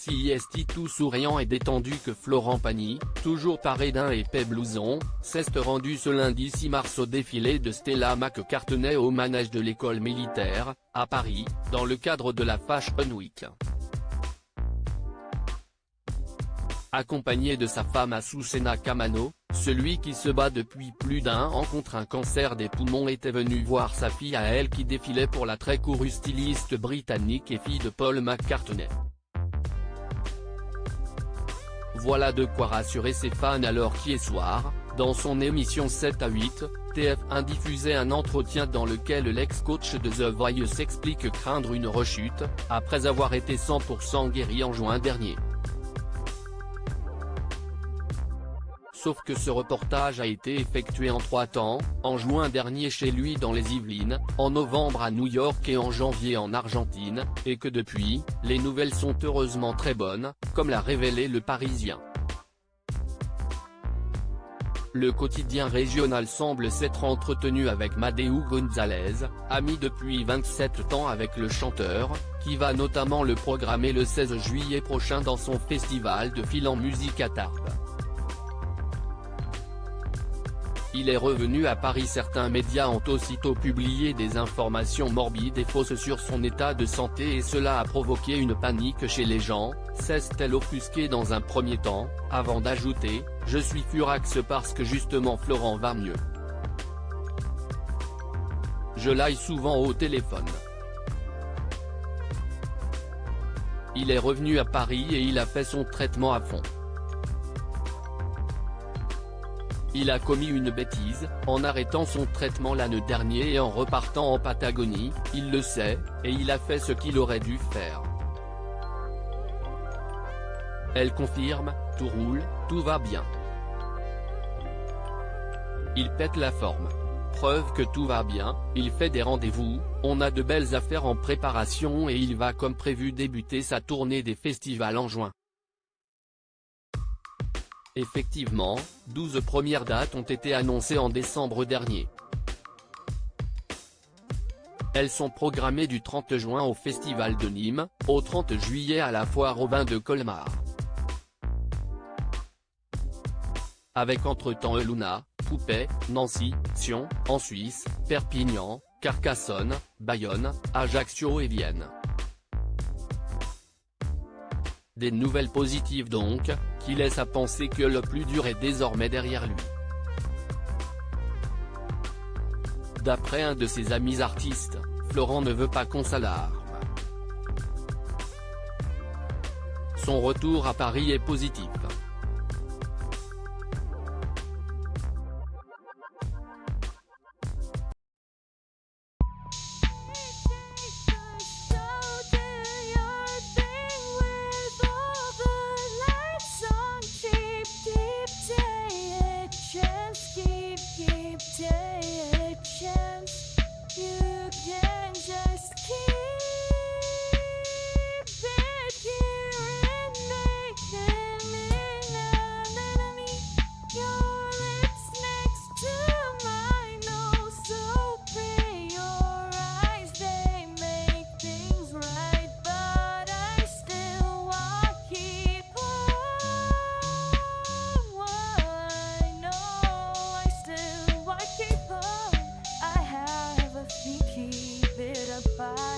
Si est tout souriant et détendu que Florent Pagny, toujours paré d'un épais blouson, s'est rendu ce lundi 6 mars au défilé de Stella McCartney au manège de l'école militaire, à Paris, dans le cadre de la Fashion Week. Accompagné de sa femme Azucena Camano, celui qui se bat depuis plus d'1 an contre un cancer des poumons était venu voir sa fille à elle qui défilait pour la très courue styliste britannique et fille de Paul McCartney. Voilà de quoi rassurer ses fans alors qu'hier soir, dans son émission 7 à 8, TF1 diffusait un entretien dans lequel l'ex-coach de The Voice explique craindre une rechute, après avoir été 100% guéri en juin dernier. Sauf que ce reportage a été effectué en 3 temps, en juin dernier chez lui dans les Yvelines, en novembre à New York et en janvier en Argentine, et que depuis, les nouvelles sont heureusement très bonnes, comme l'a révélé Le Parisien. Le quotidien régional semble s'être entretenu avec Madeu Gonzalez, ami depuis 27 ans avec le chanteur, qui va notamment le programmer le 16 juillet prochain dans son festival de Fil en musique à Tarbes. Il est revenu à Paris. Certains médias ont aussitôt publié des informations morbides et fausses sur son état de santé et cela a provoqué une panique chez les gens, s'est-elle offusquée dans un premier temps, avant d'ajouter « Je suis furax parce que justement Florent va mieux. Je l'aille souvent au téléphone. » Il est revenu à Paris et il a fait son traitement à fond. Il a commis une bêtise, en arrêtant son traitement l'année dernière et en repartant en Patagonie, il le sait, et il a fait ce qu'il aurait dû faire. Elle confirme, tout roule, tout va bien. Il pète la forme. Preuve que tout va bien, il fait des rendez-vous, on a de belles affaires en préparation et il va comme prévu débuter sa tournée des festivals en juin. Effectivement, 12 premières dates ont été annoncées en décembre dernier. Elles sont programmées du 30 juin au Festival de Nîmes, au 30 juillet à la Foire aux Vins de Colmar. Avec entre-temps Eluna, Poupée, Nancy, Sion, en Suisse, Perpignan, Carcassonne, Bayonne, Ajaccio et Vienne. Des nouvelles positives donc, qui laissent à penser que le plus dur est désormais derrière lui. D'après un de ses amis artistes, Florent ne veut pas qu'on s'alarme. Son retour à Paris est positif. Keep it apart.